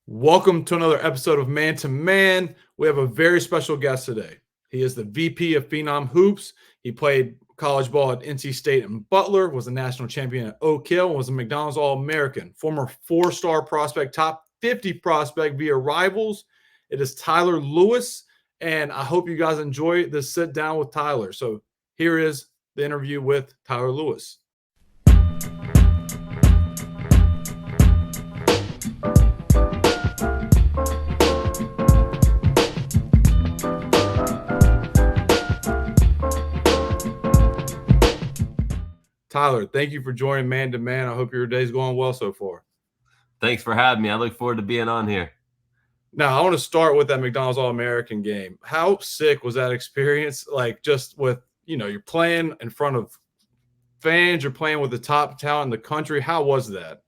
Welcome to another episode of Man to Man. We have a very special guest today. He is the VP of Phenom Hoops. He played college ball at NC State and Butler, was a national champion at Oak Hill, and was a McDonald's All-American, former four-star prospect, top 50 prospect via Rivals. It is Tyler Lewis, and I hope you guys enjoy this sit down with Tyler. So here is the interview with Tyler Lewis. Tyler, thank you for joining Man to Man. I hope your day's going well so far. Thanks for having me. I look forward to being on here. Now, I want to start with that McDonald's All-American game. How sick was that experience? Like, just with, you're playing in front of fans, you're playing with the top talent in the country. How was that?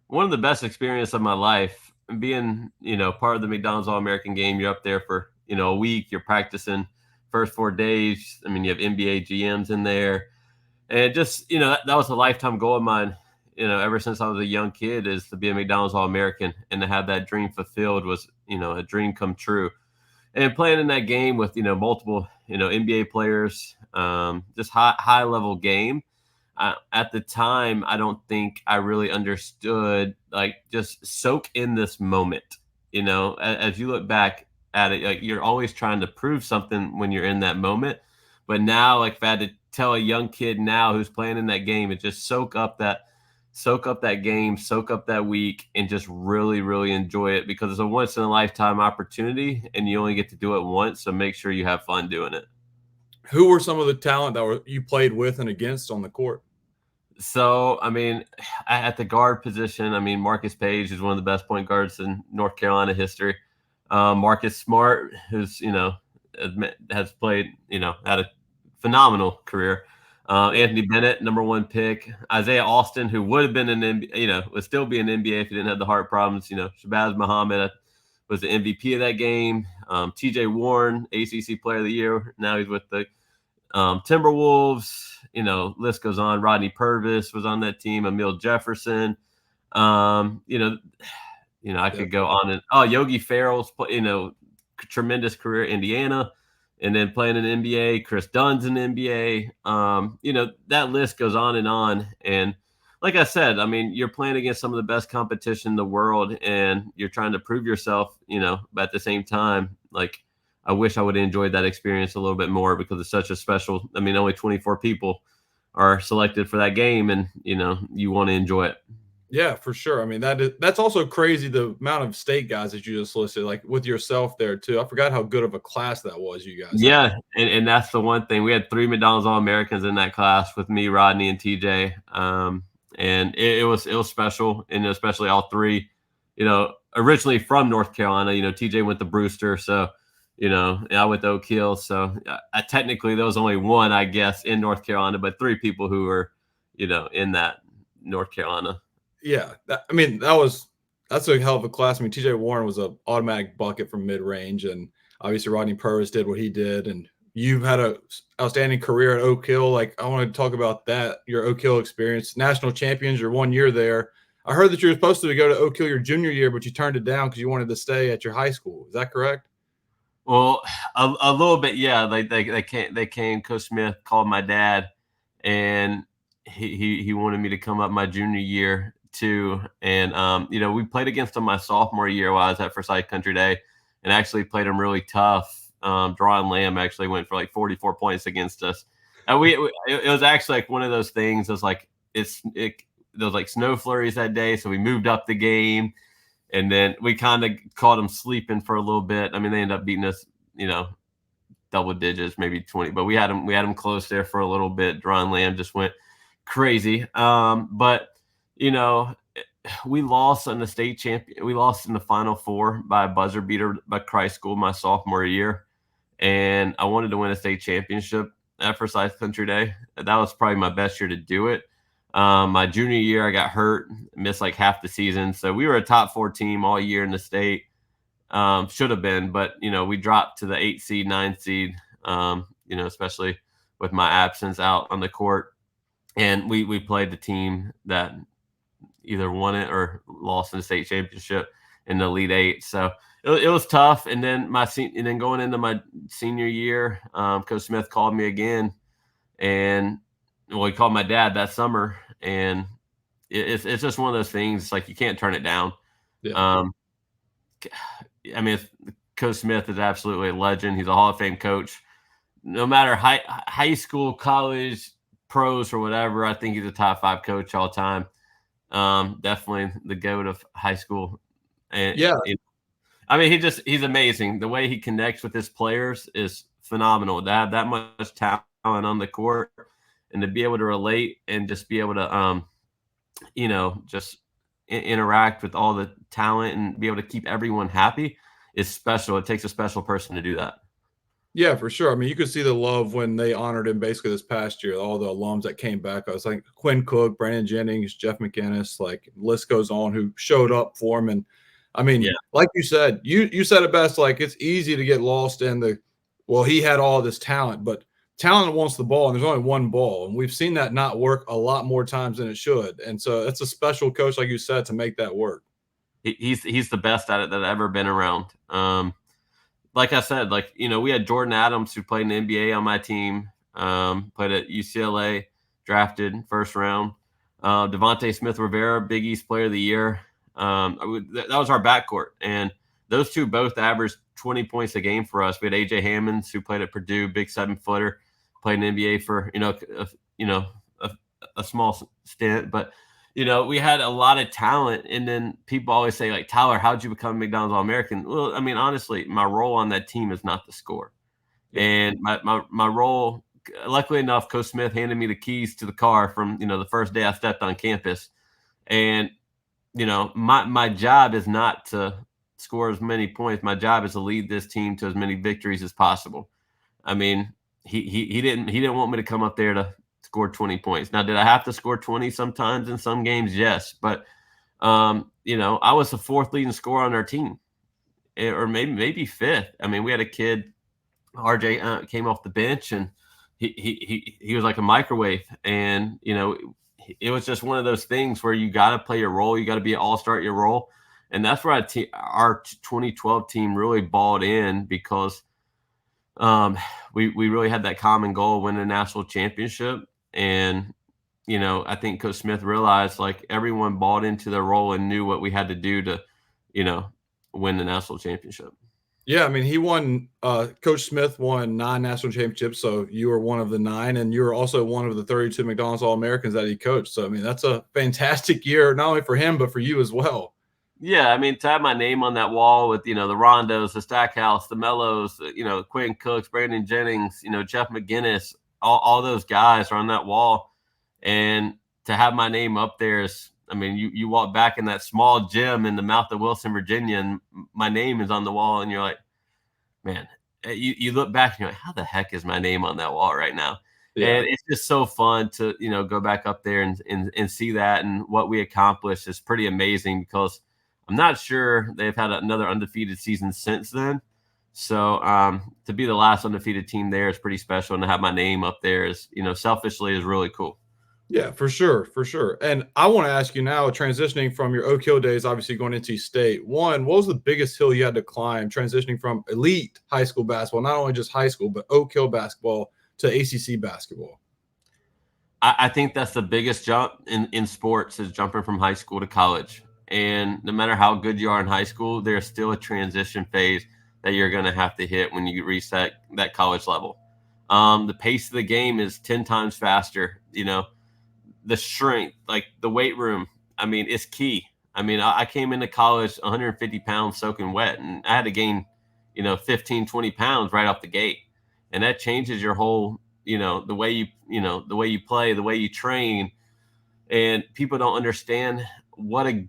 One of the best experiences of my life. Being, part of the McDonald's All-American game, you're up there for, a week. You're practicing first 4 days. I mean, you have NBA GMs in there. And just, that was a lifetime goal of mine, ever since I was a young kid, is to be a McDonald's All-American, and to have that dream fulfilled was, a dream come true. And playing in that game with, multiple, NBA players, just high level game. At the time, I don't think I really understood, like, just soak in this moment. As you look back at it, like, you're always trying to prove something when you're in that moment. But now, like, if I had to tell a young kid now who's playing in that game, and just soak up that game, soak up that week, and just really, really enjoy it, because it's a once in a lifetime opportunity and you only get to do it once. So make sure you have fun doing it. Who were some of the talent that you played with and against on the court? So, I mean, at the guard position, I mean, Marcus Page is one of the best point guards in North Carolina history. Marcus Smart, who's, has played, had a phenomenal career. Anthony Bennett, number 1 pick. Isaiah Austin, who would have been would still be an NBA if he didn't have the heart problems. Shabazz Muhammad was the MVP of that game. TJ Warren, ACC Player of the Year. Now he's with the Timberwolves. List goes on. Rodney Purvis was on that team. Emil Jefferson. I could go on. And Yogi Ferrell's, tremendous career at Indiana. And then playing in the NBA, Chris Dunn's in the NBA. That list goes on. And like I said, I mean, you're playing against some of the best competition in the world, and you're trying to prove yourself, but at the same time, like, I wish I would have enjoyed that experience a little bit more, because it's such a special, I mean, only 24 people are selected for that game, and, you want to enjoy it. Yeah, for sure. I mean, that's also crazy, the amount of state guys that you just listed, like with yourself there too. I forgot how good of a class that was, you guys. Yeah, and that's the one thing. We had 3 McDonald's All-Americans in that class with me, Rodney, and TJ. And it was special, and especially all 3, originally from North Carolina. TJ went to Brewster, so and I went to Oak Hill. So technically there was only 1, I guess, in North Carolina, but 3 people who were, in that North Carolina. Yeah, that's a hell of a class. I mean, TJ Warren was an automatic bucket from mid-range, and obviously Rodney Purvis did what he did, and you've had an outstanding career at Oak Hill. Like, I want to talk about that, your Oak Hill experience. National champions, your 1 year there. I heard that you were supposed to go to Oak Hill your junior year, but you turned it down because you wanted to stay at your high school. Is that correct? Well, a little bit, yeah. They came. Coach Smith called my dad, and he wanted me to come up my junior year too. And we played against them my sophomore year while I was at Forsyth Country Day, and actually played them really tough. Drawing Lamb actually went for like 44 points against us. And it was actually like one of those things. It was like there was like snow flurries that day, so we moved up the game. And then we kind of caught them sleeping for a little bit. I mean, they ended up beating us, double digits, maybe 20. But we had them close there for a little bit. Drawing Lamb just went crazy. But we lost in the state champion. We lost in the Final Four by a buzzer beater by Christ School my sophomore year, and I wanted to win a state championship at Forsyth Country Day. That was probably my best year to do it. My junior year, I got hurt, missed like half the season. So we were a top 4 team all year in the state. Should have been, but, we dropped to the 8 seed, 9 seed, especially with my absence out on the court. And we played the team that either won it or lost in the state championship. in the Elite Eight. So it was tough. And then going into my senior year, Coach Smith called me again, and he called my dad that summer, and it's just one of those things. It's like you can't turn it down. Yeah. I mean, Coach Smith is absolutely a legend. He's a Hall of Fame coach. No matter high school, college, pros, or whatever, I think he's a top 5 coach all time. Definitely the GOAT of high school. And Yeah. I mean, he's amazing. The way he connects with his players is phenomenal. To have that much talent on the court and to be able to relate and just be able to, just interact with all the talent and be able to keep everyone happy is special. It takes a special person to do that. Yeah, for sure. I mean, you could see the love when they honored him basically this past year, all the alums that came back. I was like Quinn Cook, Brandon Jennings, Jeff McInnes, like list goes on, who showed up for him. And I mean, like you said, you said it best, like it's easy to get lost in he had all this talent, but talent wants the ball and there's only one ball. And we've seen that not work a lot more times than it should. And so it's a special coach, like you said, to make that work. He's the best at it that I've ever been around. Like I said, we had Jordan Adams, who played in the NBA on my team, played at UCLA, drafted first round. Devontae Smith-Rivera, Big East Player of the Year. That was our backcourt. And those two both averaged 20 points a game for us. We had A.J. Hammonds, who played at Purdue, big 7-footer, played in the NBA for, a small stint. But we had a lot of talent, and then people always say, like, Tyler, how'd you become McDonald's All-American? Well, I mean, honestly, my role on that team is not to score. And my role, luckily enough, Coach Smith handed me the keys to the car from, the first day I stepped on campus. And, my job is not to score as many points. My job is to lead this team to as many victories as possible. I mean, he didn't want me to come up there to score 20 points. Now, did I have to score 20 sometimes in some games? Yes. But, I was the 4th leading scorer on our team, or maybe 5th. I mean, we had a kid, RJ, came off the bench, and he was like a microwave. And, it was just one of those things where you got to play your role. You got to be an all-star at your role. And that's where our 2012 team really balled in, because we really had that common goal, win a national championship. And, I think Coach Smith realized, like, everyone bought into their role and knew what we had to do to, win the national championship. Yeah, I mean, Coach Smith won 9 national championships, so you were one of the 9, and you were also one of the 32 McDonald's All-Americans that he coached. So, I mean, that's a fantastic year, not only for him, but for you as well. Yeah, I mean, to have my name on that wall with, the Rondos, the Stackhouse, the Mellos, Quinn Cooks, Brandon Jennings, Jeff McInnes, all those guys are on that wall. And to have my name up there is, I mean, you walk back in that small gym in the mouth of Wilson, Virginia, and my name is on the wall, and you're like, man, you look back and you're like, how the heck is my name on that wall right now? Yeah. And it's just so fun to, go back up there and see that, and what we accomplished is pretty amazing, because I'm not sure they've had another undefeated season since then. So to be the last undefeated team there is pretty special, and to have my name up there is, selfishly, is really cool. Yeah, for sure, for sure. And I want to ask you now, transitioning from your Oak Hill days, obviously going into NC State. One, what was the biggest hill you had to climb transitioning from elite high school basketball, not only just high school, but Oak Hill basketball to ACC basketball? I think that's the biggest jump in sports, is jumping from high school to college. And no matter how good you are in high school, there's still a transition phase that you're going to have to hit when you reach that college level. The pace of the game is 10 times faster. The strength, like the weight room, I mean, it's key. I mean, I came into college 150 pounds soaking wet, and I had to gain, 15, 20 pounds right off the gate. And that changes your whole, the way you play, the way you train. And people don't understand what a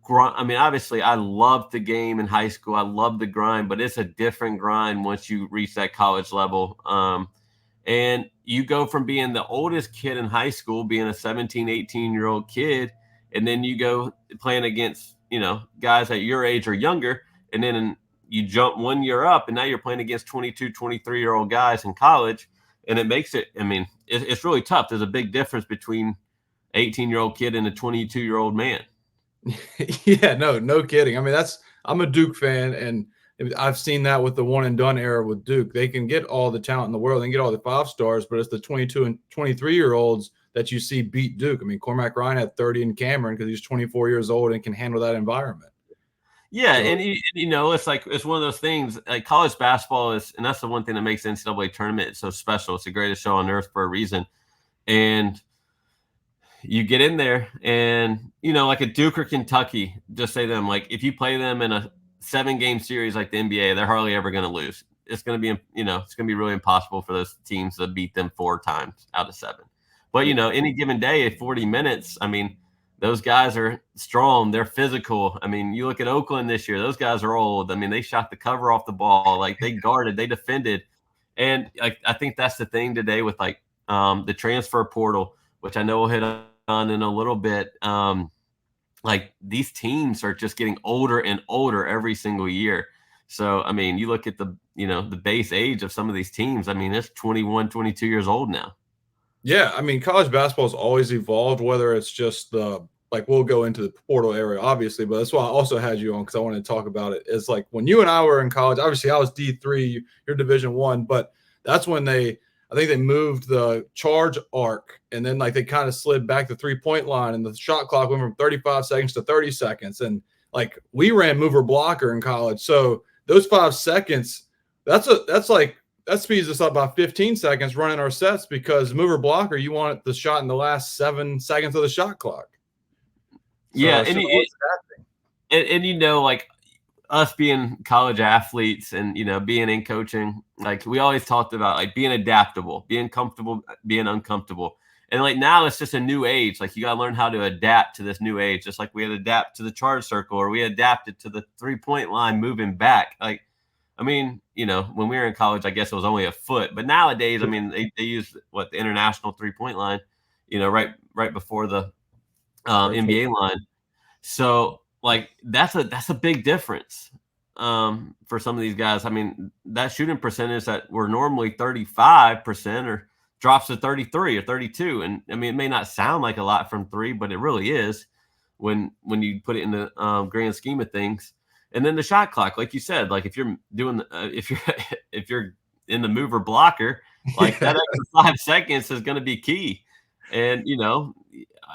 grind. I mean, obviously, I loved the game in high school. I loved the grind, but it's a different grind once you reach that college level. And you go from being the oldest kid in high school, being a 17, 18-year-old kid, and then you go playing against, guys at your age or younger, and then you jump 1 year up, and now you're playing against 22, 23-year-old guys in college, and it makes it, I mean, it's really tough. There's a big difference between 18-year-old kid and a 22-year-old man. Yeah, no kidding. I mean, I'm a Duke fan, and I've seen that with the one and done era with Duke. They can get all the talent in the world, they can get all the 5-stars, but it's the 22 and 23-year-olds that you see beat Duke. I mean, Cormac Ryan had 30 in Cameron because he's 24 years old and can handle that environment. Yeah, So, and it's like it's one of those things. Like college basketball is, and that's the one thing that makes the NCAA tournament so special. It's the greatest show on earth for a reason. And you get in there, and like a Duke or Kentucky, just say them. Like if you play them in a 7-game series like the NBA, they're hardly ever going to lose. It's going to be, it's going to be really impossible for those teams to beat them 4 times out of 7. But any given day, 40 minutes. I mean, those guys are strong. They're physical. I mean, you look at Oakland this year; those guys are old. I mean, they shot the cover off the ball. Like they guarded, they defended, and I think that's the thing today with like the transfer portal, which I know we'll hit on in a little bit. Like these teams are just getting older and older every single year. So, I mean, you look at the base age of some of these teams. I mean, it's 21, 22 years old now. Yeah, I mean, college basketball has always evolved, whether it's just like we'll go into the portal area, obviously, but that's why I also had you on because I wanted to talk about it. It's like when you and I were in college, obviously I was D3, you're Division 1, but that's when I think they moved the charge arc, and then like they kind of slid back the 3-point line, and the shot clock went from 35 seconds to 30 seconds. And like we ran mover blocker in college. So those 5 seconds, that speeds us up by 15 seconds running our sets because mover blocker, you want the shot in the last 7 seconds of the shot clock. So yeah, and like us being college athletes and being in coaching, like we always talked about like being adaptable, being comfortable, being uncomfortable. And like now it's just a new age. Like you got to learn how to adapt to this new age, just like we had to adapt to the charge circle or we adapted to the 3-point line moving back. Like, I mean, when we were in college, I guess it was only a foot, but nowadays, I mean, they use the international 3-point line, right before the NBA line. So like that's a big difference for some of these guys. I mean, that shooting percentage that were normally 35% or drops to 33 or 32. And I mean, it may not sound like a lot from 3, but it really is when you put it in the grand scheme of things. And then the shot clock, like you said, like if you're doing if you're in the mover blocker, like that extra 5 seconds is going to be key. And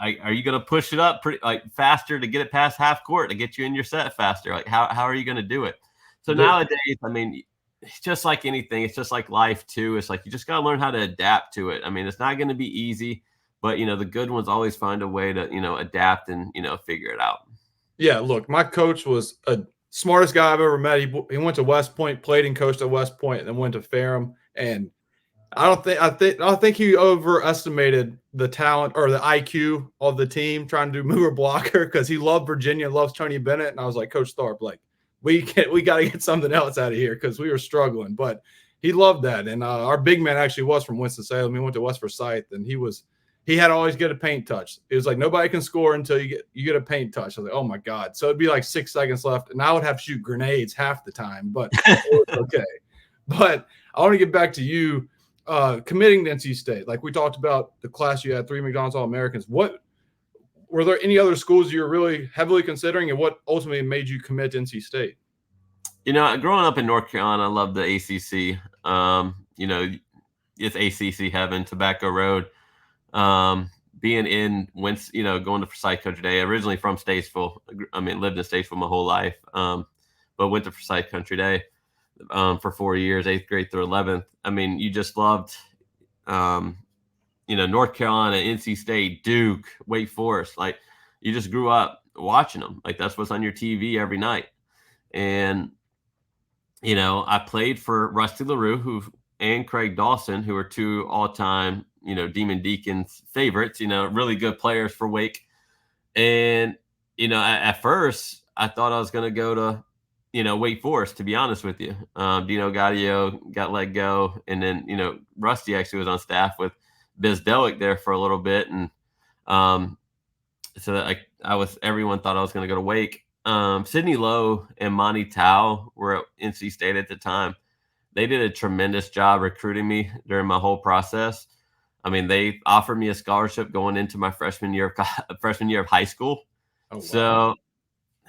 are you going to push it up pretty like faster to get it past half court to get you in your set faster? Like how are you going to do it? So nowadays, I mean, it's just like anything. It's just like life too. It's like you just got to learn how to adapt to it. I mean, it's not going to be easy, but the good ones always find a way to adapt and figure it out. Yeah, look, my coach was a smartest guy I've ever met. He went to West Point, played and coached at West Point, and then went to Ferrum. And I don't think he overestimated the talent or the IQ of the team trying to do mover blocker because he loved Virginia, loves Tony Bennett. And I was like, Coach Tharp, like we got to get something else out of here because we were struggling. But he loved that. And our big man actually was from Winston-Salem. He went to West Forsyth, and he had to always get a paint touch. It was like nobody can score until you get a paint touch. I was like, oh my God. So it'd be like 6 seconds left, and I would have to shoot grenades half the time, but it was okay. But I want to get back to you committing to NC State. Like we talked about the class you had, 3 McDonald's All-Americans. What were there any other schools you were really heavily considering, and what ultimately made you commit to NC State? Growing up in North Carolina, I love the ACC. It's ACC heaven, Tobacco Road. Being in going to Forsyth Country Day, originally from Statesville. I mean, lived in Statesville my whole life. But went to Forsyth Country Day for 4 years, 8th grade through 11th. I mean, you just loved, North Carolina, NC State, Duke, Wake Forest. Like you just grew up watching them. Like that's what's on your TV every night. And, I played for Rusty LaRue and Craig Dawson, who are 2 all-time Demon Deacons favorites, really good players for Wake. And, at first I thought I was going to go to, Wake Forest, to be honest with you. Dino Gaudio got let go. And then, Rusty actually was on staff with Biz Delic there for a little bit. And so that everyone thought I was going to go to Wake. Sidney Lowe and Monty Tao were at NC State at the time. They did a tremendous job recruiting me during my whole process. I mean, they offered me a scholarship going into my freshman year of high school. Oh, wow. So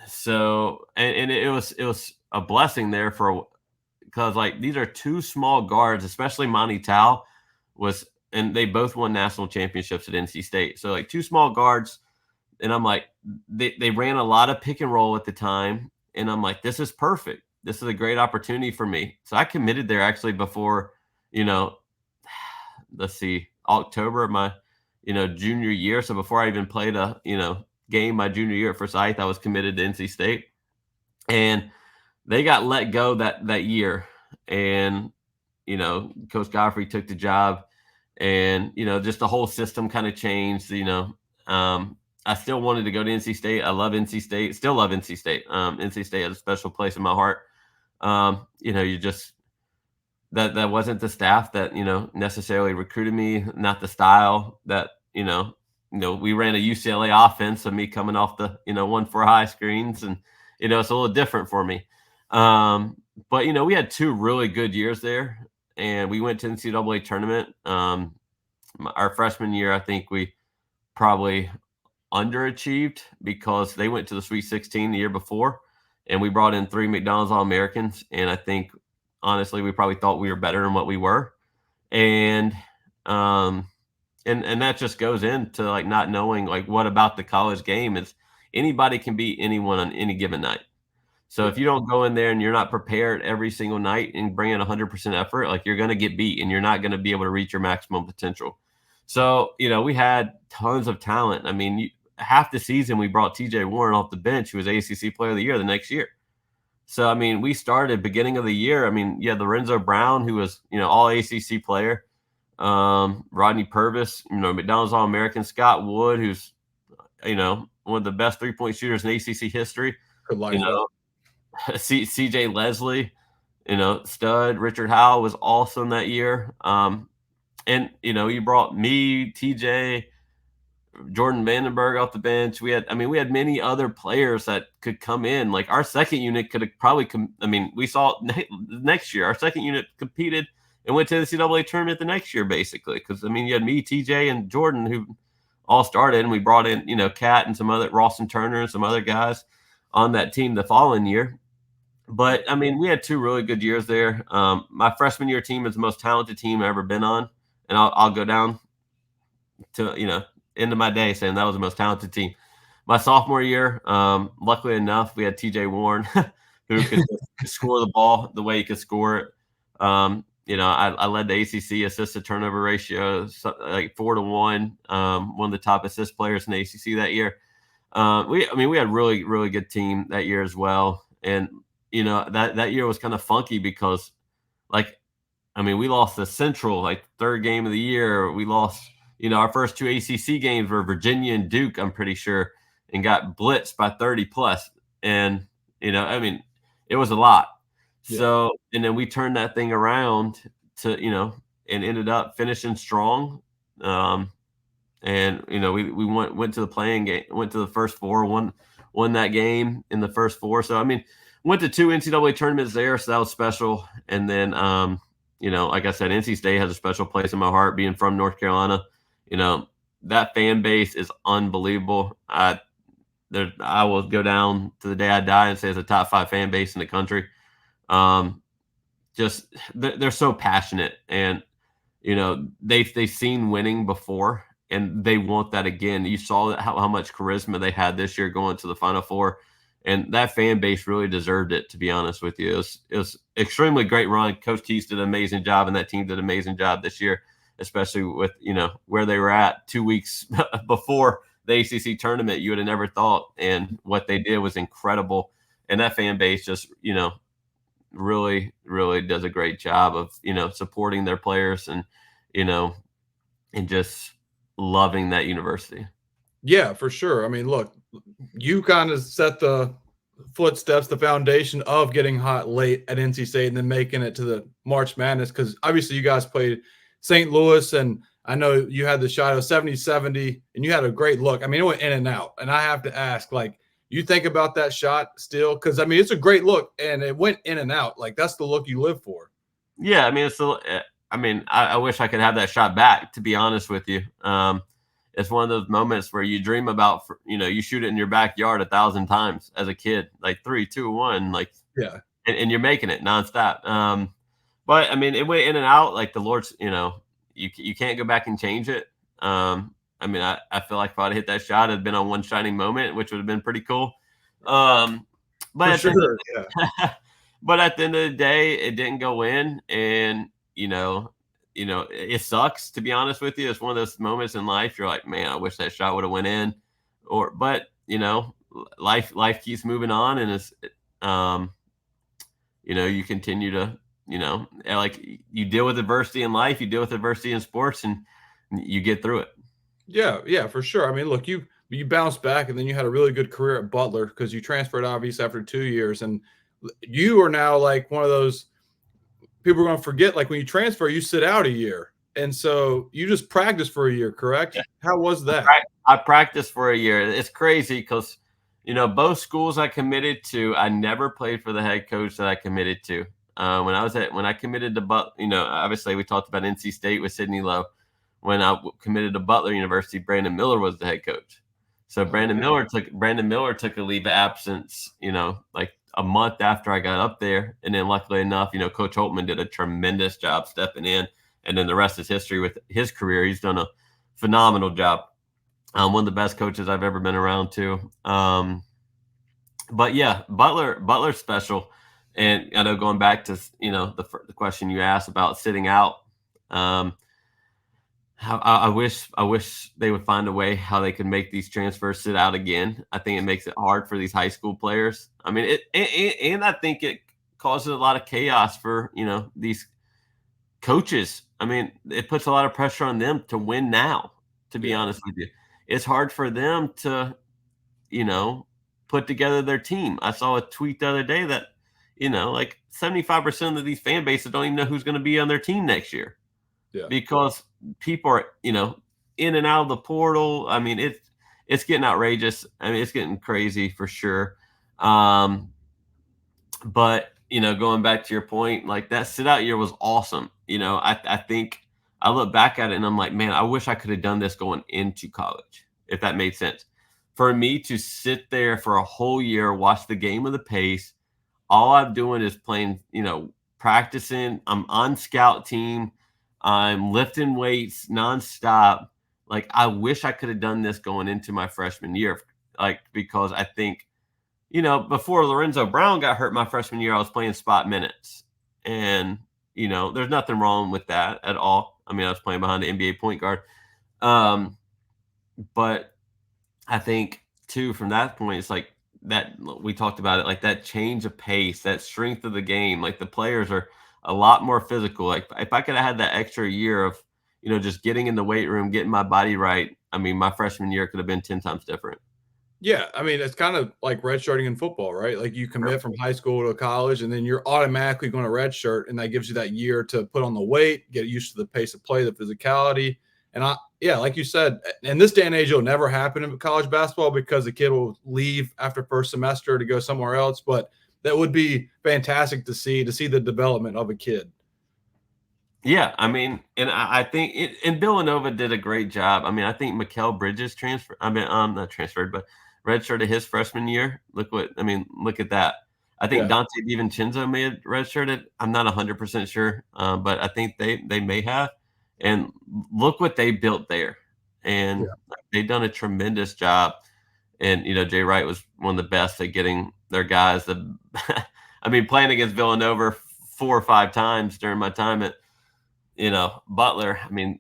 So, and it was a blessing there because like these are two small guards, especially Monty Tao and they both won national championships at NC State. So like two small guards, and I'm like, they ran a lot of pick and roll at the time, and I'm like, this is perfect. This is a great opportunity for me. So I committed there actually before, you know, let's see, October of my, junior year. So before I even played a, game my junior year at Forsyth, I was committed to NC State, and they got let go that year, and Coach Godfrey took the job, and just the whole system kind of changed. I still wanted to go to NC State. I love NC State, still love NC State. NC State has a special place in my heart. You just that wasn't the staff that necessarily recruited me, not the style that we ran a UCLA offense of me coming off the 1-4 high screens, and it's a little different for me. But we had 2 really good years there, and we went to NCAA tournament. Our freshman year, I think we probably underachieved because they went to the Sweet 16 the year before, and we brought in 3 McDonald's All-Americans, and I think honestly we probably thought we were better than what we were, and that just goes into like not knowing like what about the college game is anybody can beat anyone on any given night. So if you don't go in there and you're not prepared every single night and bring in 100% effort, like you're going to get beat and you're not going to be able to reach your maximum potential. So, we had tons of talent. I mean, half the season we brought TJ Warren off the bench, who was ACC Player of the Year the next year. So, I mean, we started beginning of the year. I mean, you had Lorenzo Brown, who was, all ACC player. Rodney Purvis, McDonald's All-American. Scott Wood, who's, one of the best 3-point shooters in ACC history. CJ Leslie, stud. Richard Howell was awesome that year. And you brought me, TJ, Jordan Vandenberg off the bench. We had many other players that could come in. Like our second unit could have probably we saw next year our second unit competed and went to the NCAA tournament the next year, basically. Because you had me, TJ, and Jordan who all started, and we brought in Kat and some other Rawson Turner and some other guys on that team the following year. But we had 2 really good years there. My freshman year team is the most talented team I've ever been on, and I'll go down to end of my day saying that was the most talented team. My sophomore year, luckily enough, we had TJ Warren who could score the ball the way he could score it. I led the ACC assist to turnover ratio like 4-1. One of the top assist players in the ACC that year. We had really, really good team that year as well. And, that year was kind of funky because we lost the Central, like 3rd game of the year. We lost, our first 2 ACC games were Virginia and Duke, I'm pretty sure, and got blitzed by 30 plus. And, it was a lot. Yeah. So, and then we turned that thing around to, and ended up finishing strong. And, we went to the playing game, went to the first 4, won that game in the first 4. So, went to 2 NCAA tournaments there. So that was special. And then, like I said, NC State has a special place in my heart, being from North Carolina. That fan base is unbelievable. I will go down to the day I die and say it's a top 5 fan base in the country. Just they're so passionate, and they've seen winning before, and they want that again. You saw how much charisma they had this year going to the Final Four, and that fan base really deserved it. To be honest with you, it was extremely great run. Coach Keese did an amazing job, and that team did an amazing job this year, especially with where they were at 2 weeks before the ACC tournament. You would have never thought, and what they did was incredible. And that fan base just really, really does a great job of supporting their players and and just loving that university. Yeah, for sure. Look, you kind of set the footsteps, the foundation of getting hot late at NC State and then making it to the March Madness, because obviously you guys played St. Louis, and I know you had the shot of 70-70, and you had a great look. It went in and out. And I have to ask, you think about that shot still? Because, it's a great look, and it went in and out. That's the look you live for. Yeah, I wish I could have that shot back, to be honest with you. it's one of those moments where you dream about, you shoot it in your backyard 1,000 times as a kid, like 3, 2, 1, like, Yeah. and you're making it nonstop. But I mean, it went in and out. Like the Lord's, you can't go back and change it. I mean, I feel like if I'd hit that shot, it'd been on one shining moment, which would have been pretty cool. But For sure. Yeah. but at the end of the day, it didn't go in, and it sucks, to be honest with you. It's one of those moments in life you're like, man, I wish that shot would have went in, but life keeps moving on, and it's you continue to like you deal with adversity in life, you deal with adversity in sports, and you get through it. Yeah, for sure. I mean, look, you bounced back, and then you had a really good career at Butler because you transferred obviously after 2 years, and you are now like one of those people are going to forget. Like when you transfer, you sit out a year, and so you just practice for a year, correct? Yeah. How was that? I practiced for a year. It's crazy because both schools I committed to, I never played for the head coach that I committed to. When I committed to Butler, obviously we talked about NC State with Sidney Lowe. When I committed to Butler University, Brandon Miller was the head coach. So Brandon Miller took a leave of absence, like a month after I got up there. And then luckily enough, Coach Holtman did a tremendous job stepping in. And then the rest is history with his career. He's done a phenomenal job. One of the best coaches I've ever been around too. But yeah, Butler's special. And I know going back to, the question you asked about sitting out, I wish they would find a way how they could make these transfers sit out again. I think it makes it hard for these high school players. I mean, and I think it causes a lot of chaos for, these coaches. I mean, it puts a lot of pressure on them to win now, to be honest with you. It's hard for them to, put together their team. I saw a tweet the other day that, like 75% of these fan bases don't even know who's going to be on their team next year. Yeah. Because people are, in and out of the portal. I mean, it's getting outrageous. I mean, it's getting crazy for sure. But, going back to your point, like that sit out year was awesome. I think I look back at it and I'm like, man, I wish I could have done this going into college, if that made sense. For me to sit there for a whole year, watch the game of the pace, all I'm doing is playing, practicing. I'm on scout team. I'm lifting weights nonstop. Like, I wish I could have done this going into my freshman year. Like, because I think, before Lorenzo Brown got hurt my freshman year, I was playing spot minutes. And, there's nothing wrong with that at all. I mean, I was playing behind the NBA point guard. But I think, too, from that point, it's like that we talked about it, like that change of pace, that strength of the game. Like, the players are a lot more physical. Like if I could have had that extra year of, just getting in the weight room, getting my body right, I mean, my freshman year could have been 10 times different. Yeah. I mean, it's kind of like redshirting in football, right? Like you commit from high school to college, and then you're automatically going to redshirt, and that gives you that year to put on the weight, get used to the pace of play, the physicality. And like you said, in this day and age, it'll never happen in college basketball because the kid will leave after first semester to go somewhere else. But that would be fantastic to see the development of a kid. Yeah, I mean, and I think and Villanova did a great job. I mean, I think Mikal Bridges transferred. I mean, not transferred, but redshirted his freshman year. Look at that. I think Dante DiVincenzo may have redshirted. I'm not 100% sure, but I think they may have. And look what they built there, and they've done a tremendous job. And Jay Wright was one of the best at getting their guys. I mean, playing against Villanova 4 or 5 times during my time at Butler. I mean,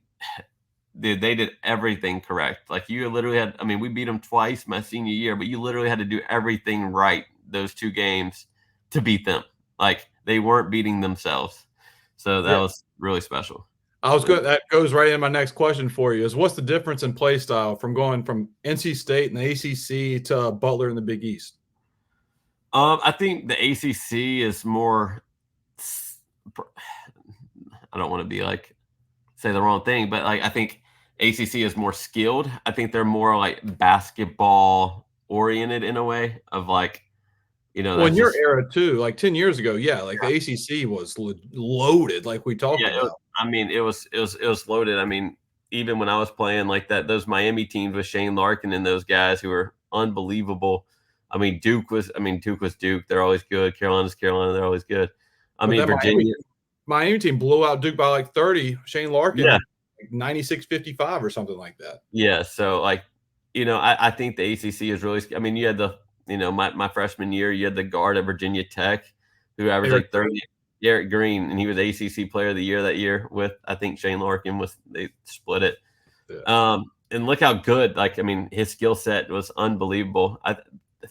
dude, they did everything correct. Like you literally had. I mean, we beat them twice my senior year, but you literally had to do everything right those 2 games to beat them. Like they weren't beating themselves. So that was really special. I was good. That goes right in my next question for you is what's the difference in play style from going from NC State and the ACC to Butler in the Big East? I think the ACC is more, I don't want to be like, say the wrong thing, but like, I think ACC is more skilled. I think they're more like basketball oriented in a way of like, well, in your era too, like 10 years ago, the ACC was loaded, like we talked about. I mean, it was loaded. I mean, even when I was playing like that, those Miami teams with Shane Larkin and those guys who were unbelievable. I mean, Duke was Duke. They're always good. Carolina's Carolina. They're always good. I mean, Virginia. Miami team blew out Duke by like 30. Shane Larkin, Yeah. like 96-55 or something like that. Yeah. So, like, I think the ACC is really – I mean, you had my freshman year, you had the guard at Virginia Tech who averaged like 30 – Eric Green, and he was ACC Player of the Year that year with, I think, Shane Larkin. They split it. Yeah. And look how good – like, I mean, his skill set was unbelievable.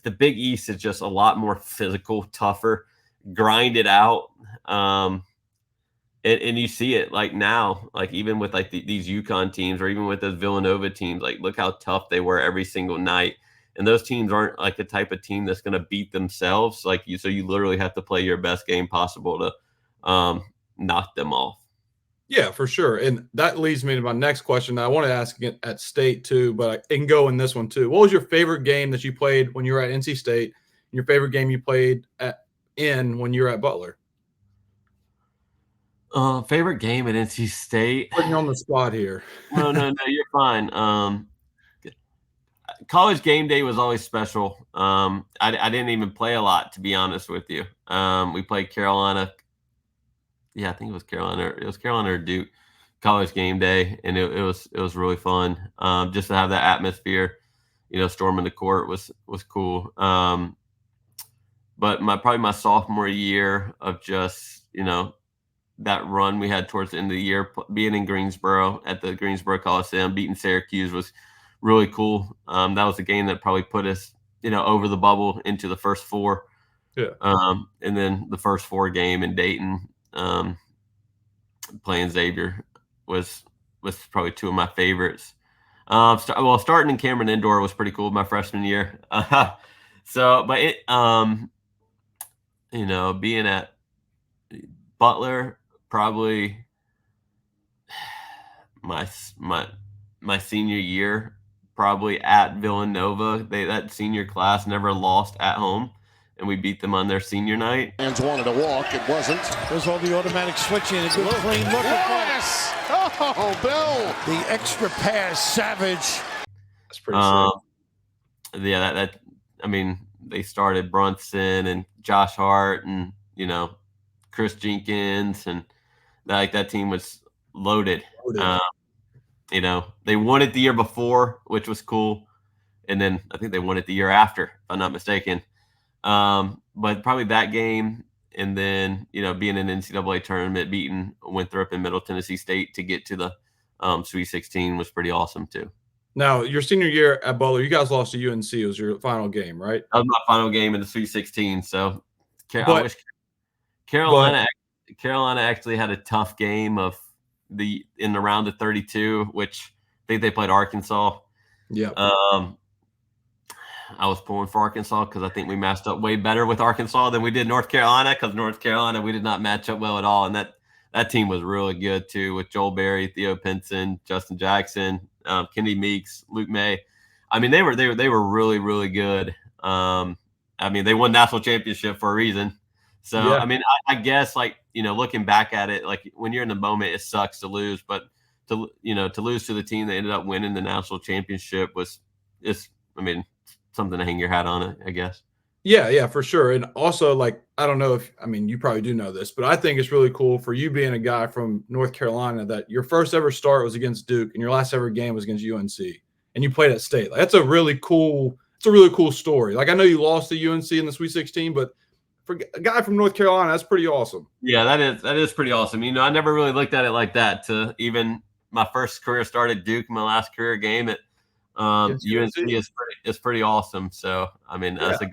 The Big East is just a lot more physical, tougher, grinded out. And you see it like now, like even with like these UConn teams or even with those Villanova teams, like look how tough they were every single night. And those teams aren't like the type of team that's going to beat themselves. So you literally have to play your best game possible to knock them off. Yeah, for sure. And that leads me to my next question. I want to ask it at State too, but I can go in this one too. What was your favorite game that you played when you were at NC State? And your favorite game you played when you were at Butler? Favorite game at NC State? Putting you on the spot here. No, you're fine. College game day was always special. I didn't even play a lot, to be honest with you. We played Carolina. Yeah, I think it was Carolina. It was Carolina or Duke college game day, and it was really fun. Just to have that atmosphere, storming the court was cool. But probably my sophomore year of just that run we had towards the end of the year, being in Greensboro at the Greensboro Coliseum, beating Syracuse was really cool. That was a game that probably put us, over the bubble into the first four. Yeah. And then the first four game in Dayton, playing Xavier was probably two of my favorites. Starting in Cameron Indoor was pretty cool my freshman year. Being at Butler, probably my senior year, probably at Villanova. That senior class never lost at home, and we beat them on their senior night. Fans wanted to walk, it wasn't. There's all the automatic switching, a good clean look. Yes! Oh, Bill! The extra pass, Savage. That's pretty sick. Yeah, I mean, they started Brunson and Josh Hart and Chris Jenkins, and that team was loaded. They won it the year before, which was cool, and then I think they won it the year after, if I'm not mistaken. But probably that game, and then being in an NCAA tournament, beating Winthrop and Middle Tennessee State to get to the Sweet 16 was pretty awesome too. Now, your senior year at Butler, you guys lost to UNC. It was your final game, right? That was my final game in the Sweet 16. So I wish Carolina actually had a tough game in the round of 32, which I think they played Arkansas. Yeah. I was pulling for Arkansas because I think we matched up way better with Arkansas than we did North Carolina, because North Carolina, we did not match up well at all. And that team was really good too, with Joel Berry, Theo Pinson, Justin Jackson, Kenny Meeks, Luke May. I mean, they were really, really good. I mean, they won national championship for a reason. So, yeah. I mean, I guess looking back at it, like when you're in the moment, it sucks to lose, but to lose to the team that ended up winning the national championship something to hang your hat on, I guess. Yeah, for sure. And also, I don't know you probably do know this, but I think it's really cool for you being a guy from North Carolina that your first ever start was against Duke and your last ever game was against UNC, and you played at State. That's a really cool story. I know you lost to UNC in the Sweet 16, but for a guy from North Carolina, that's pretty awesome. Yeah, that is pretty awesome. I never really looked at it like that. To even my first career start at Duke, my last career game at UNC is pretty awesome. So I mean, that's a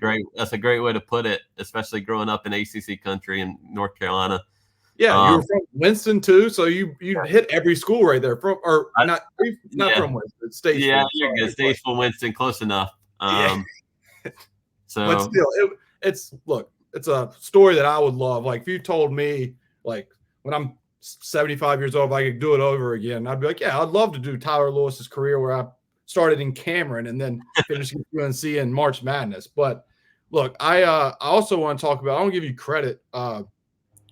great way to put it, especially growing up in ACC country in North Carolina. Yeah, you were from Winston too, so you hit every school right there. From Winston, Statesville. Yeah, you're good. Statesville, Winston, close enough. So, but still, it's a story that I would love. Like if you told me, like when I'm 75 years old, if I could do it over again, I'd be like, yeah, I'd love to do Tyler Lewis's career where I started in Cameron and then finished at UNC in March Madness. But look, I also want to talk about, I want to give you credit.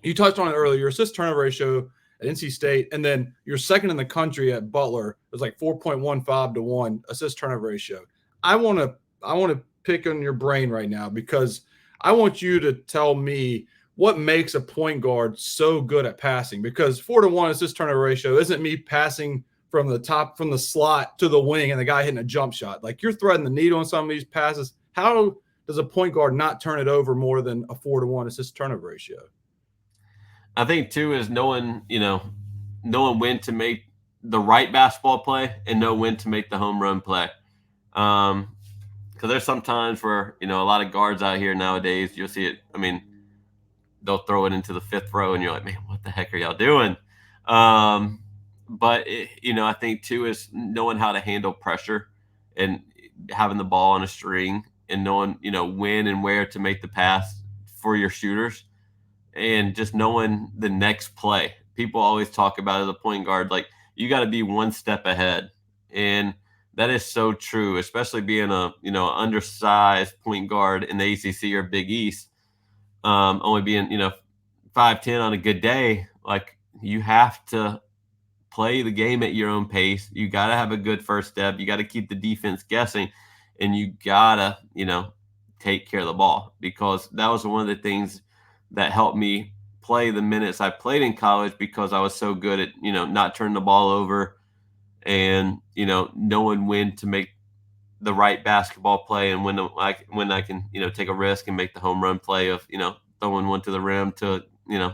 You touched on it earlier. Your assist turnover ratio at NC State, and then you're second in the country at Butler. It was like 4.15 to 1 assist turnover ratio. I want to pick on your brain right now because I want you to tell me what makes a point guard so good at passing, because 4 to 1 assist turnover ratio isn't me passing from the slot to the wing and the guy hitting a jump shot. Like, you're threading the needle on some of these passes. How does a point guard not turn it over more than a 4 to 1 assist turnover ratio? I think too is knowing when to make the right basketball play and know when to make the home run play. Because there's some times where, a lot of guards out here nowadays, you'll see it. I mean, they'll throw it into the fifth row and you're like, man, what the heck are y'all doing? But I think too is knowing how to handle pressure and having the ball on a string and knowing, when and where to make the pass for your shooters and just knowing the next play. People always talk about as a point guard, like, you got to be one step ahead. And that is so true, especially being a, undersized point guard in the ACC or Big East, only being, 5'10" on a good day. Like, you have to play the game at your own pace. You got to have a good first step. You got to keep the defense guessing, and you got to, take care of the ball, because that was one of the things that helped me play the minutes I played in college, because I was so good at, not turning the ball over and, knowing when to make the right basketball play and when I can, take a risk and make the home run play of, throwing one to the rim to,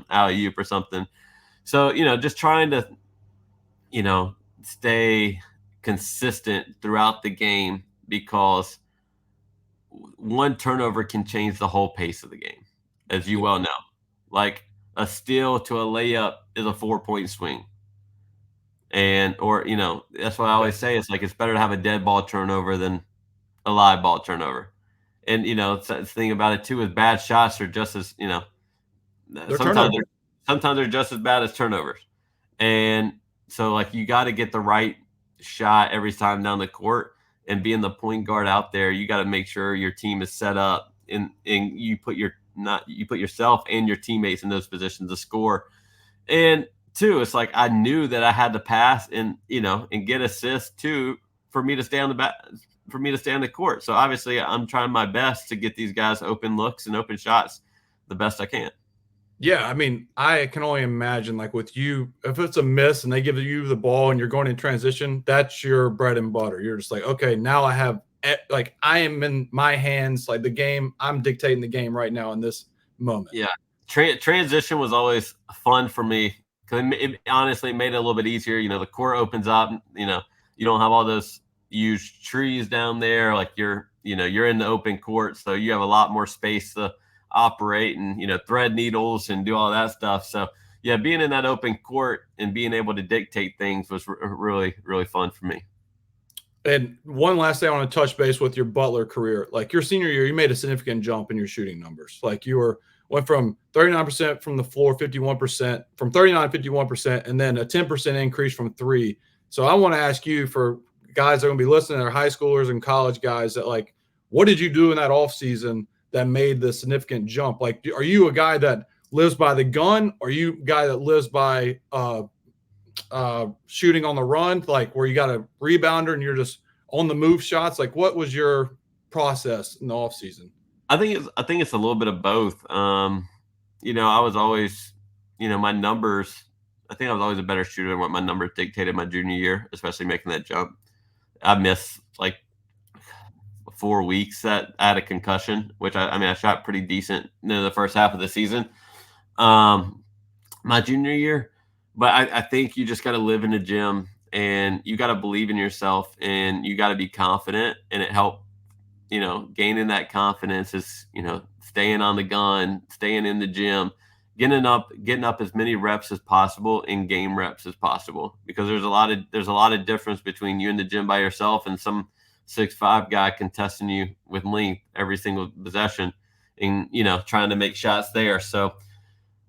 alley-oop or something. So, just trying to, stay consistent throughout the game, because one turnover can change the whole pace of the game, as you well know. Like, a steal to a layup is a 4-point swing. And, that's what I always say. It's like, it's better to have a dead ball turnover than a live ball turnover. And, the thing about it too is bad shots are just as, sometimes they're just as bad as turnovers. And so, like, you got to get the right shot every time down the court, and being the point guard out there, you got to make sure your team is set up and you put yourself and your teammates in those positions to score. And two, it's like, I knew that I had to pass and get assists too for me to stay on the court. So obviously I'm trying my best to get these guys open looks and open shots the best I can. Yeah, I mean, I can only imagine, like, with you, if it's a miss and they give you the ball and you're going in transition, that's your bread and butter. You're just like, okay, now I have, like, I am in my hands, like, the game. I'm dictating the game right now in this moment. Yeah, transition was always fun for me, because it honestly made it a little bit easier. The court opens up. You don't have all those huge trees down there. Like, you're in the open court, so you have a lot more space to operate and thread needles and do all that stuff. So yeah, being in that open court and being able to dictate things was really, really fun for me. And one last thing I want to touch base with your Butler career. Like, your senior year, you made a significant jump in your shooting numbers. Like, you went from 39% from the floor, 51%, from 39 to 51%, and then a 10% increase from 3. So I want to ask you, for guys that are going to be listening, that are high schoolers and college guys, that, like, what did you do in that offseason that made the significant jump? Like, are you a guy that lives by the gun? Or are you a guy that lives by shooting on the run, like, where you got a rebounder and you're just on the move shots? Like, what was your process in the off season? I think it's a little bit of both. I was always, my numbers, I think I was always a better shooter than what my numbers dictated my junior year, especially making that jump. I missed like 4 weeks that I had a concussion, which I shot pretty decent in the first half of the season, my junior year. But I think you just got to live in the gym, and you got to believe in yourself, and you got to be confident. And it helped, gaining that confidence is, staying on the gun, staying in the gym, getting up as many reps as possible and game reps as possible, because there's a lot of difference between you in the gym by yourself and some 6'5" guy contesting you with length every single possession and, trying to make shots there. So,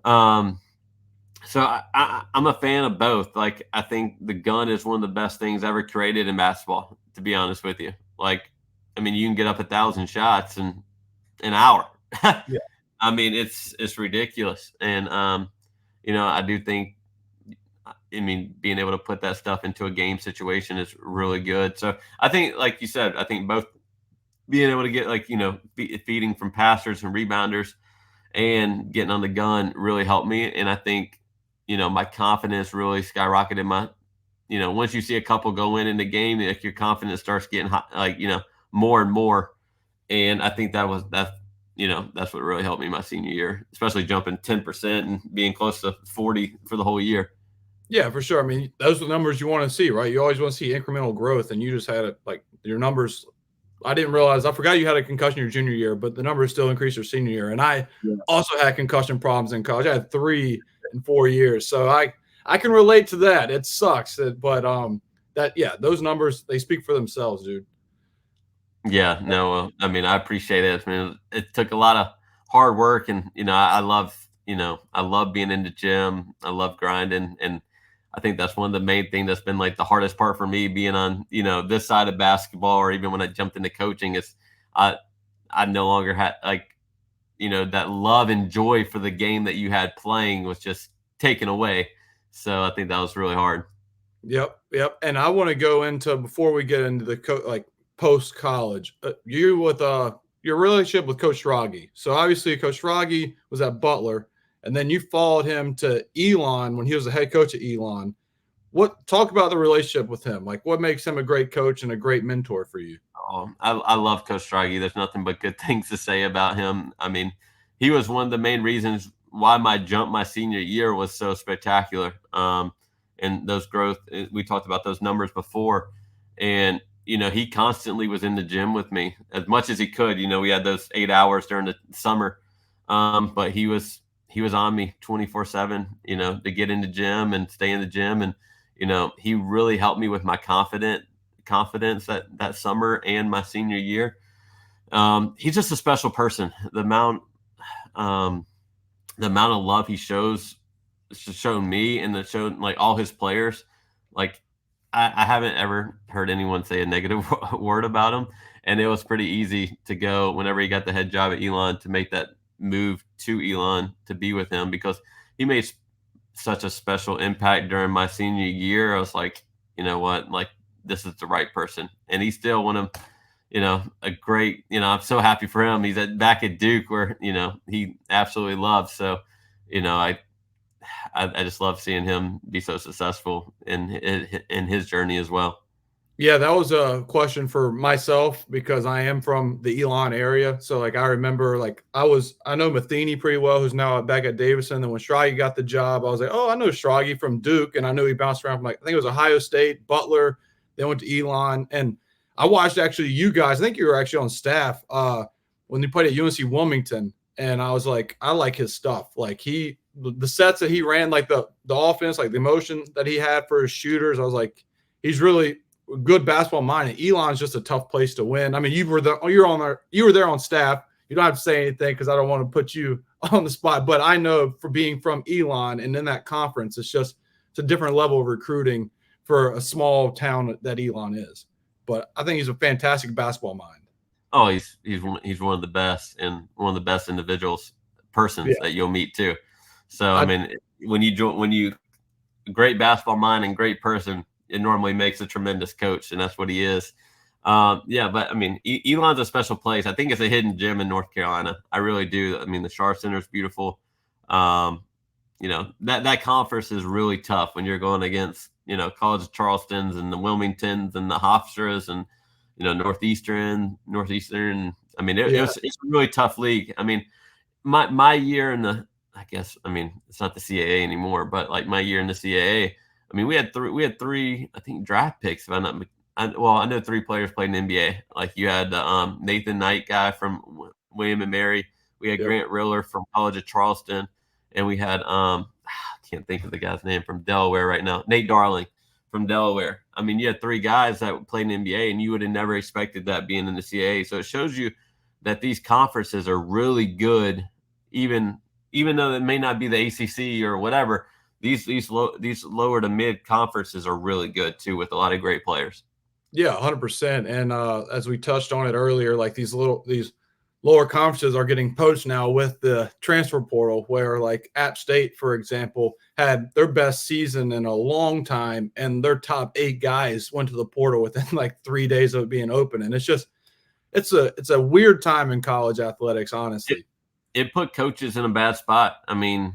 I'm a fan of both. Like, I think the gun is one of the best things ever created in basketball, to be honest with you. Like, you can get up 1,000 shots in an hour. Yeah. It's ridiculous. And, I do think I mean, being able to put that stuff into a game situation is really good. So I think, like you said, I think both being able to get feeding from passers and rebounders and getting on the gun really helped me. And I think, my confidence really skyrocketed. Once you see a couple go in the game, like your confidence starts getting high, more and more. And I think that's what really helped me my senior year, especially jumping 10% and being close to 40 for the whole year. Yeah, for sure. I mean, those are the numbers you want to see, right? You always want to see incremental growth, and you just had it like your numbers. I didn't realize, I forgot you had a concussion your junior year, but the numbers still increased your senior year. And I also had concussion problems in college. I had 3 in 4 years. So I can relate to that. It sucks. But those numbers, they speak for themselves, dude. Yeah, no, I mean, I appreciate it. I mean, it took a lot of hard work, and I love being in the gym. I love grinding, and I think that's one of the main things that's been like the hardest part for me, being on this side of basketball, or even when I jumped into coaching, is I no longer had that love and joy for the game that you had playing was just taken away. So I think that was really hard. Yep. And I want to go into, before we get into the post college, you with your relationship with Coach Schrage. So obviously Coach Schrage was at Butler, and then you followed him to Elon when he was the head coach at Elon. Talk about the relationship with him? Like, what makes him a great coach and a great mentor for you? Oh, I love Coach Schrage. There's nothing but good things to say about him. I mean, he was one of the main reasons why my jump my senior year was so spectacular. And those growth, we talked about those numbers before, and he constantly was in the gym with me as much as he could. We had those 8 hours during the summer, but he was on me 24/7, to get in the gym and stay in the gym. And, he really helped me with my confidence that summer and my senior year. He's just a special person. The amount of love he shows me, and that showed like all his players. Like, I haven't ever heard anyone say a negative word about him. And it was pretty easy to go, whenever he got the head job at Elon, to make that move to Elon to be with him, because he made such a special impact during my senior year. I was like, you know what, like, this is the right person. And he's still one of, a great, I'm so happy for him. He's back at Duke, where, he absolutely loves. So, I just love seeing him be so successful in his journey as well. Yeah, that was a question for myself, because I am from the Elon area. So I remember I know Matheny pretty well, who's now back at Davidson. And when Schrage got the job, I was like, oh, I know Schrage from Duke. And I knew he bounced around from I think it was Ohio State, Butler, then went to Elon. And I watched actually you guys, I think you were actually on staff when they played at UNC Wilmington. And I was like, I like his stuff. Like the sets that he ran, like the offense, like the emotion that he had for his shooters. I was like, he's really good basketball mind. And Elon's just a tough place to win. I mean, you were there on staff. You don't have to say anything, because I don't want to put you on the spot. But I know, for being from Elon and in that conference, it's a different level of recruiting for a small town that Elon is. But I think he's a fantastic basketball mind. Oh, he's one of the best, and one of the best persons that you'll meet too. So I mean, when you great basketball mind and great person, it normally makes a tremendous coach, and that's what he is. But I mean, Elon's a special place. I think it's a hidden gem in North Carolina. I really do. I mean, the Schar Center is beautiful. That conference is really tough when you're going against College of Charleston's and the Wilmingtons and the Hofstras and Northeastern. I mean, it's a really tough league. I mean, my year in the, I guess, I mean, it's not the CAA anymore, but like my year in the CAA, I mean, we had three, I think, draft picks. If I'm not, I know 3 players played in the NBA. Like, you had the Nathan Knight guy from William and Mary. We had Grant Riller from College of Charleston, and we had I can't think of the guy's name from Delaware right now, Nate Darling from Delaware. I mean, you had 3 guys that played in the NBA, and you would have never expected that being in the CAA. So it shows you that these conferences are really good, even though it may not be the ACC or whatever. These lower to mid conferences are really good too, with a lot of great players. Yeah, 100%. And as we touched on it earlier, like these lower conferences are getting poached now with the transfer portal, where like App State, for example, had their best season in a long time, and their top 8 guys went to the portal within like 3 days of it being open. And it's a weird time in college athletics, honestly. It put coaches in a bad spot. I mean,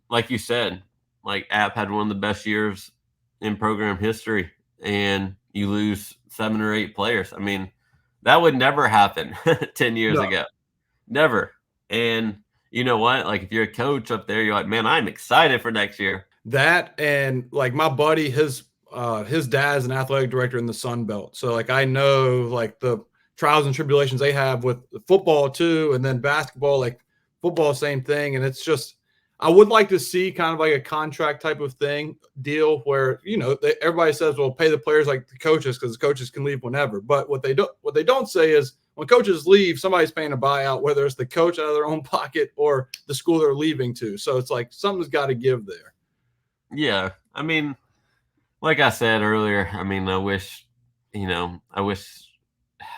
like you said, like App had one of the best years in program history, and you lose 7 or 8 players. I mean, that would never happen 10 years ago. Never. And you know what? Like, if you're a coach up there, you're like, man, I'm excited for next year. That, and like my buddy, his dad is an athletic director in the Sun Belt. So like I know like the trials and tribulations they have with football too, and then basketball, like football, same thing. And it's just, I would like to see kind of like a contract type of deal where, you know, everybody says, well, pay the players like the coaches, because the coaches can leave whenever. But what they don't say is when coaches leave, somebody's paying a buyout, whether it's the coach out of their own pocket or the school they're leaving to. So it's like something's got to give there. Yeah. I mean, like I said earlier, I mean, I wish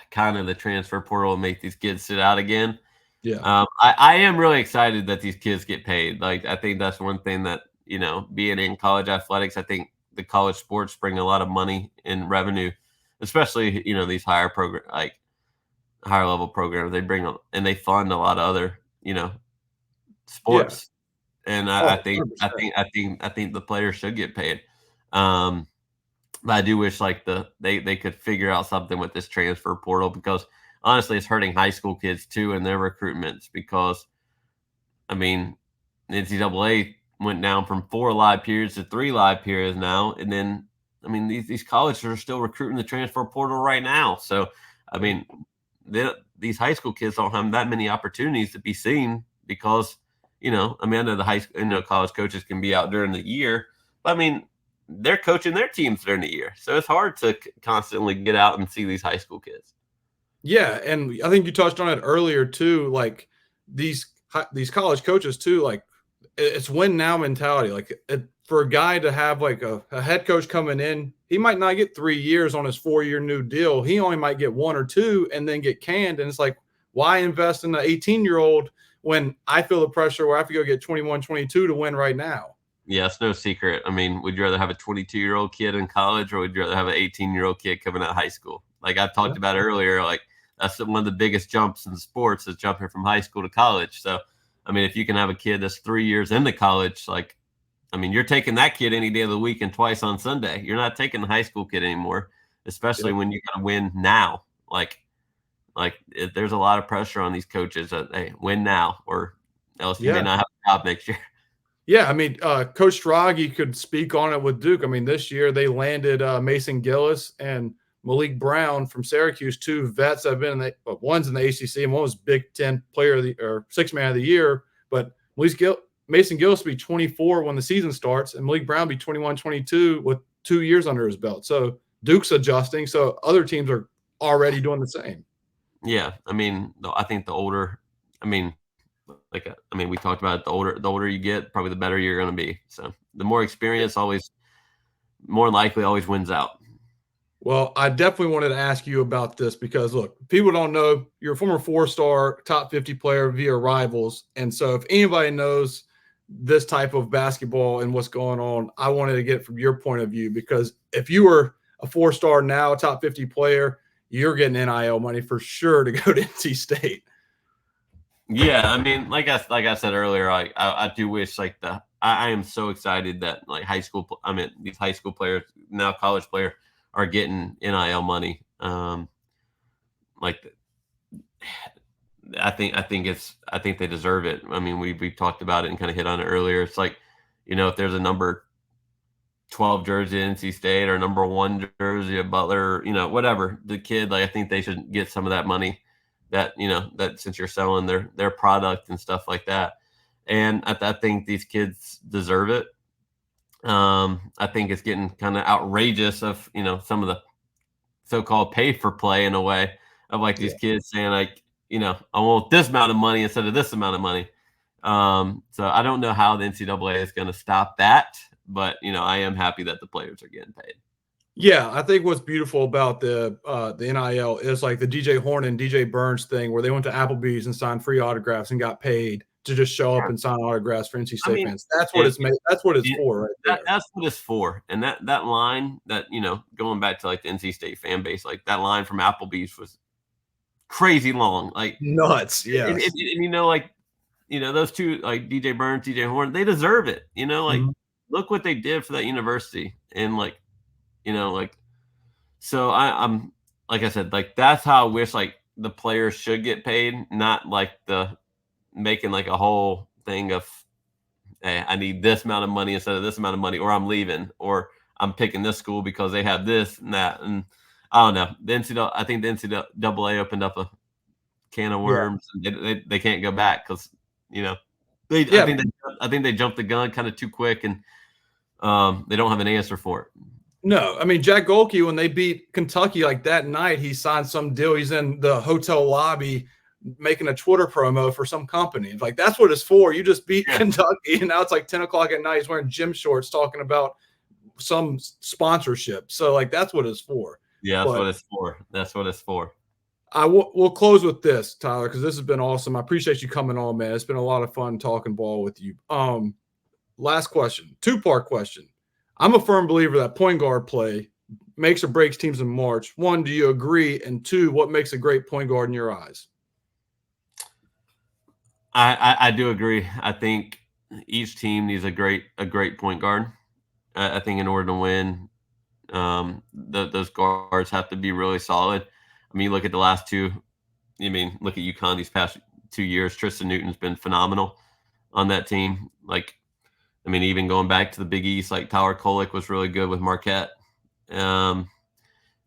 kind of the transfer portal would make these kids sit out again. Yeah. I am really excited that these kids get paid. Like, I think that's one thing that, you know, being in college athletics, I think the college sports bring a lot of money and revenue, especially, you know, these higher level programs. They bring and they fund a lot of other, you know, sports. Yeah. And I think the players should get paid. But I do wish like they could figure out something with this transfer portal, because honestly, it's hurting high school kids too in their recruitments, because I mean, the NCAA went down from 4 live periods to 3 live periods now. And then, I mean, these colleges are still recruiting the transfer portal right now. So, I mean, these high school kids don't have that many opportunities to be seen, because, you know, I mean, I know the high school, you know, college coaches can be out during the year, but I mean, they're coaching their teams during the year. So it's hard to constantly get out and see these high school kids. Yeah, and I think you touched on it earlier too. Like these college coaches too, like it's win now mentality. Like for a guy to have like a head coach coming in, he might not get 3 years on his 4-year new deal. He only might get 1 or 2 and then get canned. And it's like, why invest in an 18-year-old when I feel the pressure where I have to go get 21, 22 to win right now? Yeah, it's no secret. I mean, would you rather have a 22-year-old kid in college, or would you rather have an 18-year-old kid coming out of high school? Like I've talked about earlier, like that's one of the biggest jumps in sports is jumping from high school to college. So, I mean, if you can have a kid that's 3 years into college, like, I mean, you're taking that kid any day of the week and twice on Sunday. You're not taking the high school kid anymore, especially when you got to win now. There's a lot of pressure on these coaches that, hey, win now, or else you may not have a job next year. Yeah, I mean, Coach Schrage could speak on it with Duke. I mean, this year they landed Mason Gillis and Malik Brown from Syracuse, 2 vets that have been one's in the ACC and one was Big Ten Player of the or 6th Man of the Year. But Mason Gillis will be 24 when the season starts, and Malik Brown will be 21, 22 with 2 years under his belt. So Duke's adjusting. So other teams are already doing the same. Yeah, I mean, I think the older, we talked about it, the older you get, probably the better you're going to be. So the more experience more likely always wins out. Well, I definitely wanted to ask you about this because, look, people don't know you're a former 4-star top 50 player via Rivals. And so if anybody knows this type of basketball and what's going on, I wanted to get it from your point of view, because if you were a 4-star now, top 50 player, you're getting NIL money for sure to go to NC State. Yeah, I mean, like I said earlier, I do wish I am so excited that these high school players, now college players, are getting NIL money. I think they deserve it. I mean, we talked about it and kind of hit on it earlier. It's like, you know, if there's a number 12 jersey at NC State or number 1 jersey at Butler, you know, whatever, the kid, I think they should get some of that money that, you know, that since you're selling their product and stuff like that. And I think these kids deserve it. I think it's getting kind of outrageous of, you know, some of the so-called pay for play in a way of these kids saying you know, I want this amount of money instead of this amount of money. So I don't know how the NCAA is going to stop that, but, you know, I am happy that the players are getting paid. Yeah, I think what's beautiful about the NIL is like the DJ Horn and DJ Burns thing where they went to Applebee's and signed free autographs and got paid to just show up and sign autographs for NC I State mean, fans. That's what it's made. That's what it's it, for right there. that's what it's for. And that line that, going back to like the NC State fan base, like that line from Applebee's was crazy long. Like Nuts. Yes. And those two, like DJ Burns, DJ Horn, they deserve it. Mhm. Look what they did for that university. And so I'm like I said, like that's how I wish like the players should get paid, not like the making like a whole thing of, hey, I need this amount of money instead of this amount of money, or I'm leaving, or I'm picking this school because they have this and that. And I don't know. I think the NCAA opened up a can of worms. And they can't go back because I think they jumped the gun kind of too quick, and they don't have an answer for it. No, I mean, Jack Golke, when they beat Kentucky like that night, he signed some deal. He's in the hotel lobby making a Twitter promo for some company. Like, that's what it's for. You just beat Kentucky, and now it's like 10 o'clock at night. He's wearing gym shorts talking about some sponsorship. So, like, that's what it's for. Yeah, that's what it's for. That's what it's for. We'll close with this, Tyler, because this has been awesome. I appreciate you coming on, man. It's been a lot of fun talking ball with you. Last question, two-part question. I'm a firm believer that point guard play makes or breaks teams in March. One, do you agree? And two, what makes a great point guard in your eyes? I do agree. I think each team needs a great point guard. I think in order to win, those guards have to be really solid. I mean, look at the last two. Look at UConn these past 2 years. Tristan Newton's been phenomenal on that team. Even going back to the Big East, like Tyler Kolek was really good with Marquette. And,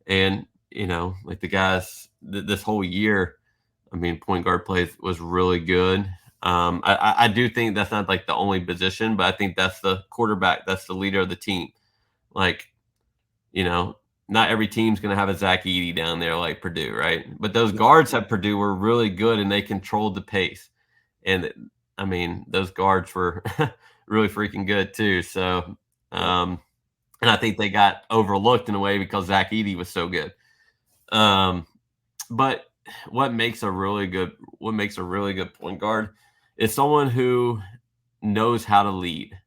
like the guys this whole year, point guard play was really good. I do think that's not like the only position, but I think that's the quarterback. That's the leader of the team. Not every team's going to have a Zach Edey down there like Purdue, right? But those guards at Purdue were really good, and they controlled the pace. And, those guards were really freaking good too. So, and I think they got overlooked in a way because Zach Edey was so good. But what makes a really good point guard is someone who knows how to lead,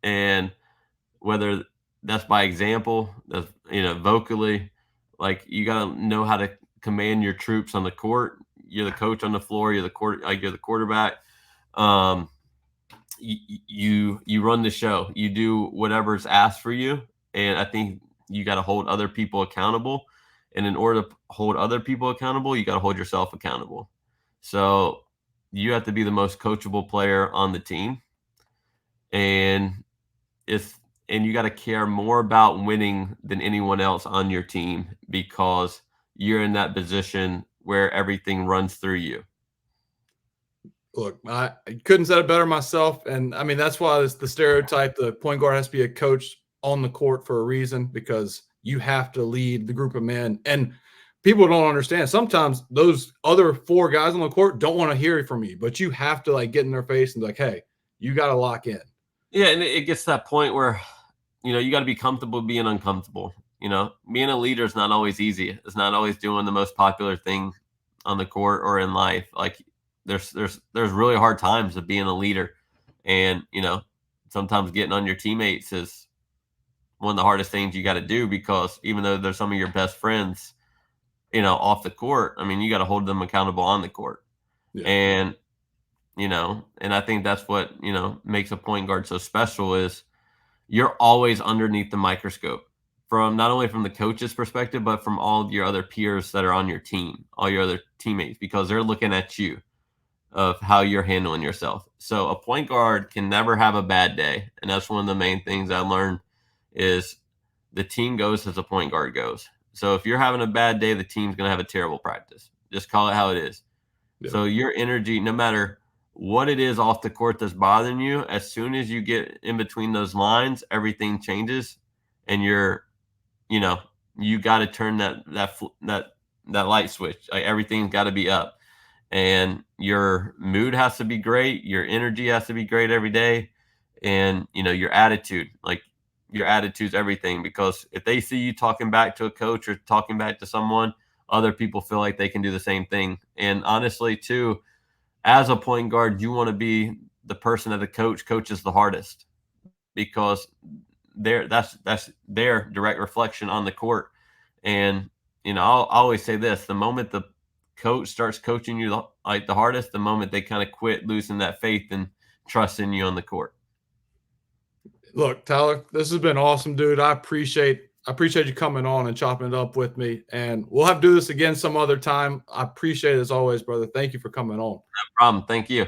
and whether that's by example, that's, vocally, like you got to know how to command your troops on the court. You're the coach on the floor. You're the quarterback. You run the show. You do whatever's asked for you, and I think you got to hold other people accountable. And in order to hold other people accountable, you got to hold yourself accountable. So you have to be the most coachable player on the team, and you got to care more about winning than anyone else on your team because you're in that position where everything runs through you. Look, I couldn't say it better myself. And that's why it's the stereotype, the point guard has to be a coach on the court for a reason, because you have to lead the group of men. And people don't understand. Sometimes those other four guys on the court don't want to hear from you, but you have to get in their face and be like, hey, you got to lock in. Yeah. And it gets to that point where, you got to be comfortable being uncomfortable. Being a leader is not always easy. It's not always doing the most popular thing on the court or in life. Like there's really hard times of being a leader, and sometimes getting on your teammates is one of the hardest things you got to do, because even though they're some of your best friends, off the court, you got to hold them accountable on the court. Yeah. And and I think that's what makes a point guard so special is you're always underneath the microscope, from not only from the coach's perspective, but from all of your other peers that are on your team, all your other teammates, because they're looking at you of how you're handling yourself. So a point guard can never have a bad day. And that's one of the main things I learned is the team goes as a point guard goes. So if you're having a bad day, the team's going to have a terrible practice. Just call it how it is. Yeah. So your energy, no matter what it is off the court that's bothering you, as soon as you get in between those lines, everything changes, and you got to turn that light switch. Like everything's got to be up, and your mood has to be great. Your energy has to be great every day, and your attitude. Like your attitude's everything, because if they see you talking back to a coach or talking back to someone, other people feel like they can do the same thing. And honestly, too, as a point guard, you want to be the person that the coach coaches the hardest, because that's their direct reflection on the court. And I'll always say this: the moment the coach starts coaching you the hardest, the moment they kind of quit losing that faith and trust in you on the court. Look, Tyler, this has been awesome, dude. I appreciate you coming on and chopping it up with me, and we'll have to do this again some other time. I appreciate it as always, brother. Thank you for coming on. No problem. Thank you.